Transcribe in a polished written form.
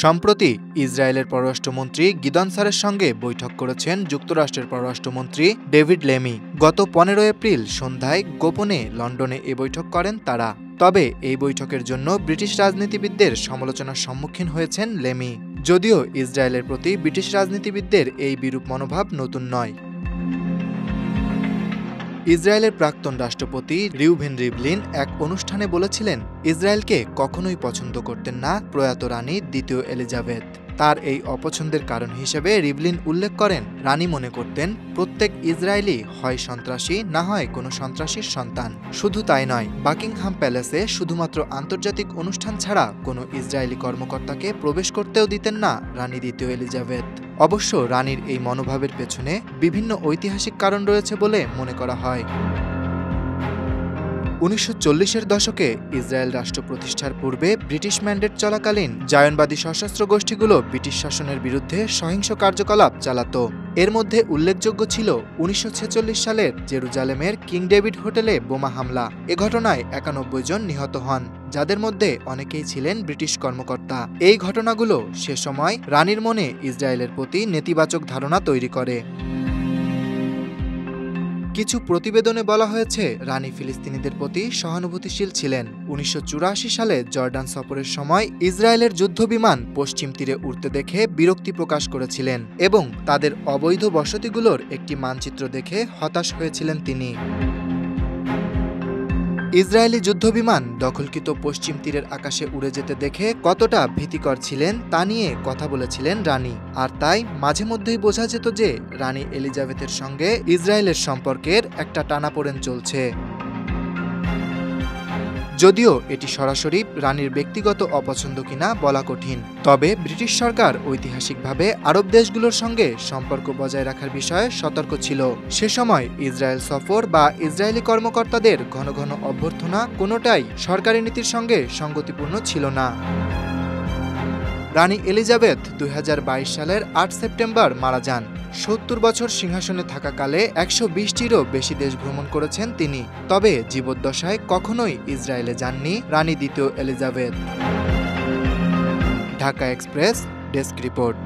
সম্প্রতি ইসরায়েলের পররাষ্ট্রমন্ত্রী গিদন সারের সঙ্গে বৈঠক করেছেন যুক্তরাষ্ট্রের পররাষ্ট্রমন্ত্রী ডেভিড লেমি। গত 15 এপ্রিল সন্ধ্যায় গোপনে লন্ডনে এ বৈঠক করেন তারা। তবে এই বৈঠকের জন্য ব্রিটিশ রাজনীতিবিদদের সমালোচনার সম্মুখীন হয়েছেন লেমি। যদিও ইসরায়েলের প্রতি ব্রিটিশ রাজনীতিবিদদের এই বিরূপ মনোভাব নতুন নয়। ইসরায়েলের প্রাক্তন রাষ্ট্রপতি রিউভেন রিভলিন এক অনুষ্ঠানে বলেছিলেন, ইসরায়েলকে কখনোই পছন্দ করতেন না প্রয়াত রানী দ্বিতীয় এলিজাবেথ। তার এই অপছন্দের কারণ হিসেবে রিভলিন উল্লেখ করেন, রানী মনে করতেন প্রত্যেক ইসরায়েলি হয় সন্ত্রাসী না হয় কোনো সন্ত্রাসীর সন্তান। শুধু তাই নয়, বাকিংহাম প্যালেসে শুধুমাত্র আন্তর্জাতিক অনুষ্ঠান ছাড়া কোনো ইসরায়েলি কর্মকর্তাকে প্রবেশ করতেও দিতেন না রানী দ্বিতীয় এলিজাবেথ। অবশ্য রানীর এই মনোভাবের পেছনে বিভিন্ন ঐতিহাসিক কারণ রয়েছে বলে মনে করা হয়। 1940-এর দশকে ইসরায়েল রাষ্ট্র প্রতিষ্ঠার পূর্বে ব্রিটিশ ম্যান্ডেট চলাকালীন জায়নবাদী সশস্ত্র গোষ্ঠীগুলো ব্রিটিশ শাসনের বিরুদ্ধে সহিংস কার্যকলাপ চালাত। এর মধ্যে উল্লেখযোগ্য ছিল 1946 সালের জেরুজালেমের কিং ডেভিড হোটেলে বোমা হামলা। এ ঘটনায় 91 জন নিহত হন, যাদের মধ্যে অনেকেই ছিলেন ব্রিটিশ কর্মকর্তা। এই ঘটনাগুলো সে সময় রানীর মনে ইসরায়েলের প্রতি নেতিবাচক ধারণা তৈরি করে। কিছু প্রতিবেদনে বলা হয়েছে, রানী ফিলিস্তিনিদের প্রতি সহানুভূতিশীল ছিলেন। 1984 সালে জর্ডান সফরের সময় ইসরায়েলের যুদ্ধবিমান পশ্চিম তীরে উড়তে দেখে বিরক্তি প্রকাশ করেছিলেন এবং তাদের অবৈধ বসতিগুলোর একটি মানচিত্র দেখে হতাশ হয়েছিলেন তিনি। ইসরায়েলি যুদ্ধবিমান দখলকৃত পশ্চিম তীরের আকাশে উড়ে যেতে দেখে কতটা ভীতিকর ছিলেন তা নিয়ে কথা বলেছিলেন রানী। আর তাই মাঝে মধ্যেই বোঝা যেত যে রানী এলিজাবেথের সঙ্গে ইসরায়েলের সম্পর্কের একটা টানাপোড়েন চলছে। যদিও এটি সরাসরি রানীর ব্যক্তিগত অপছন্দ কিনা বলা কঠিন, তবে ব্রিটিশ সরকার ঐতিহাসিকভাবে আরব দেশগুলোর সঙ্গে সম্পর্ক বজায় রাখার বিষয়ে সতর্ক ছিল। সে সময় ইসরায়েল সফর বা ইসরায়েলি কর্মকর্তাদের ঘন ঘন অভ্যর্থনা কোনোটাই সরকারি নীতির সঙ্গে সঙ্গতিপূর্ণ ছিল না। রানী এলিজাবেথ 2022 সালের 8 সেপ্টেম্বর মারা যান। 70 বছর সিংহাসনে থাকাকালে 120টিরও বেশি দেশ ভ্রমণ করেছেন তিনি। তবে জীবদ্দশায় কখনোই ইসরায়েলে যাননি রানী দ্বিতীয় Elizabeth. Dhaka express desk report.